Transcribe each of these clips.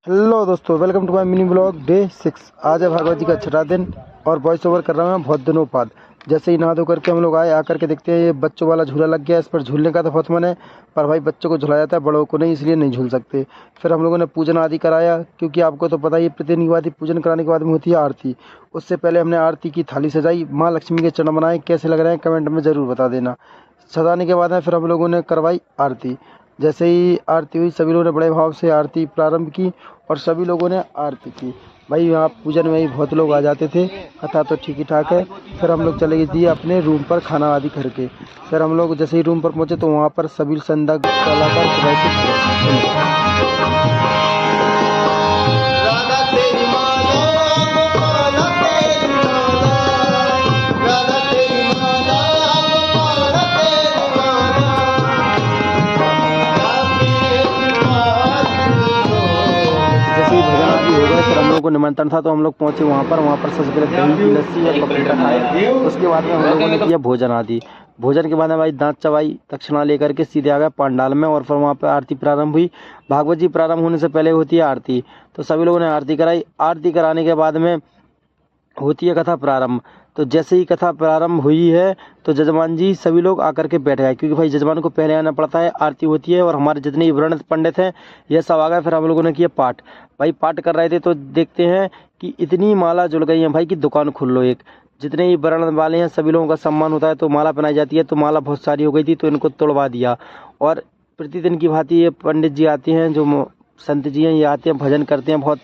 Hello दोस्तों, welcome to my mini blog day 6। आज है भागवत जी का छठा दिन और वॉइस ओवर कर रहा हूँ बहुत दिनों बाद। जैसे ही नहा धो करके हम लोग आकर के देखते हैं ये बच्चों वाला झूला लग गया। इस पर झूलने का तो बहुत मन है, पर भाई बच्चों को झुलाया जाता है, बड़ों को नहीं, इसलिए नहीं झूल सकते। फिर हम लोगों ने पूजन आदि कराया, क्योंकि आपको तो पता ही है प्रतिदिन के बाद ही पूजन कराने के बाद में होती है आरती। उससे पहले हमने आरती की थाली सजाई, माँ लक्ष्मी के चरण बनाए। कैसे लग रहे हैं कमेंट में ज़रूर बता देना। सजाने के बाद में फिर हम लोगों ने करवाई आरती। जैसे ही आरती हुई सभी लोगों ने बड़े भाव से आरती प्रारंभ की और सभी लोगों ने आरती की। भाई यहाँ पूजन में ही बहुत लोग आ जाते थे, कथा तो ठीक ही ठाक है। फिर हम लोग चले गए अपने रूम पर खाना आदि करके। फिर हम लोग जैसे ही रूम पर पहुँचे तो वहाँ पर सभी संध्या कलाकार प्रदर्शित थे। फिर हम लोगों को निमंत्रण था तो हम लोग पहुंचे वहाँ पर सबसे पहले दही की लस्सी और पपीता खाए। उसके बाद में हम लोगों ने किया भोजन आदि। भोजन के बाद में भाई दांत चबाई, दक्षिणा लेकर के सीधे आ गए पंडाल में और फिर वहाँ पर आरती प्रारंभ हुई। भागवत जी प्रारंभ होने से पहले होती है आरती, तो सभी लोगों ने आरती कराई। आरती कराने के बाद में होती है कथा प्रारंभ। तो जैसे ही कथा प्रारंभ हुई है तो जजमान जी सभी लोग आकर के बैठ गए, क्योंकि भाई जजमान को पहले आना पड़ता है। आरती होती है और हमारे जितने वर्ण पंडित हैं ये सब आ गए। फिर हम लोगों ने किया पाठ। भाई पाठ कर रहे थे तो देखते हैं कि इतनी माला जुड़ गई है भाई कि दुकान खुल लो एक। जितने ही वर्ण वाले हैं सभी लोगों का सम्मान होता है तो माला पहनाई जाती है, तो माला बहुत सारी हो गई थी तो इनको तोड़वा दिया। और प्रतिदिन की भांति ये पंडित जी आते हैं, जो संत जी हैं ये आते हैं, भजन करते हैं, बहुत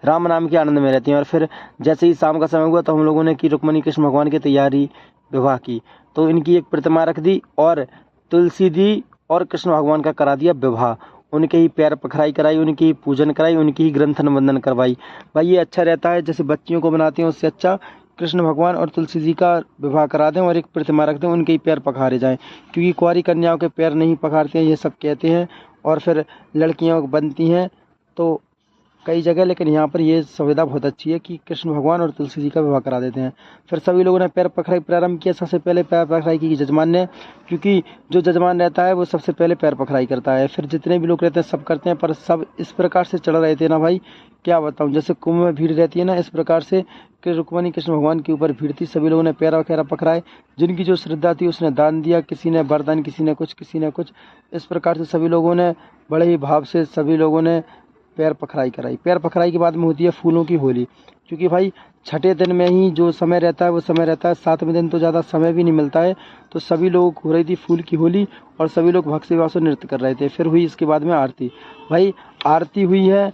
राम नाम के आनंद में रहते हैं। और फिर जैसे ही शाम का समय हुआ तो हम लोगों ने की रुक्मणी कृष्ण भगवान की तैयारी विवाह की, तो इनकी एक प्रतिमा रख दी और तुलसी दी और कृष्ण भगवान का करा दिया विवाह। उनके ही पैर पखराई कराई, उनकी ही पूजन कराई, उनकी ही ग्रंथन वंदन करवाई। भाई ये अच्छा रहता है, जैसे बच्चियों को बनाते हैं उससे अच्छा कृष्ण भगवान और तुलसी जी का विवाह करा दें और एक प्रतिमा रख दें, उनके ही पैर पखारे जाएं, क्योंकि कुंवारी कन्याओं के पैर नहीं पखारते हैं ये सब कहते हैं। और फिर लड़कियाँ बनती हैं तो कई जगह, लेकिन यहाँ पर ये सुविधा बहुत अच्छी है कि कृष्ण भगवान और तुलसी जी का विवाह करा देते हैं। फिर सभी लोगों ने पैर पखराई प्रारंभ किया। सबसे पहले पैर पखराई की जजमान ने, क्योंकि जो जजमान रहता है वो सबसे पहले पैर पखराई करता है। फिर जितने भी लोग रहते हैं सब करते हैं, पर सब इस प्रकार से चढ़ रहे थे ना भाई, क्या बताऊँ। जैसे कुंभ में भीड़ रहती है ना, इस प्रकार से कि रुक्मणी कृष्ण भगवान के ऊपर भीड़ थी। सभी लोगों ने पैर वगैरह पकड़ाए, जिनकी जो श्रद्धा थी उसने दान दिया, किसी ने वरदान, किसी ने कुछ, किसी ने कुछ। इस प्रकार से सभी लोगों ने बड़े ही भाव से सभी लोगों ने पैर पखराई कराई। पैर पखराई के बाद में होती है फूलों की होली, क्योंकि भाई छठे दिन में ही जो समय रहता है वो समय रहता है, सातवें दिन तो ज़्यादा समय भी नहीं मिलता है। तो सभी लोग हो रही थी फूल की होली और सभी लोग भक्ति भाव से नृत्य कर रहे थे। फिर हुई इसके बाद में आरती। भाई आरती हुई है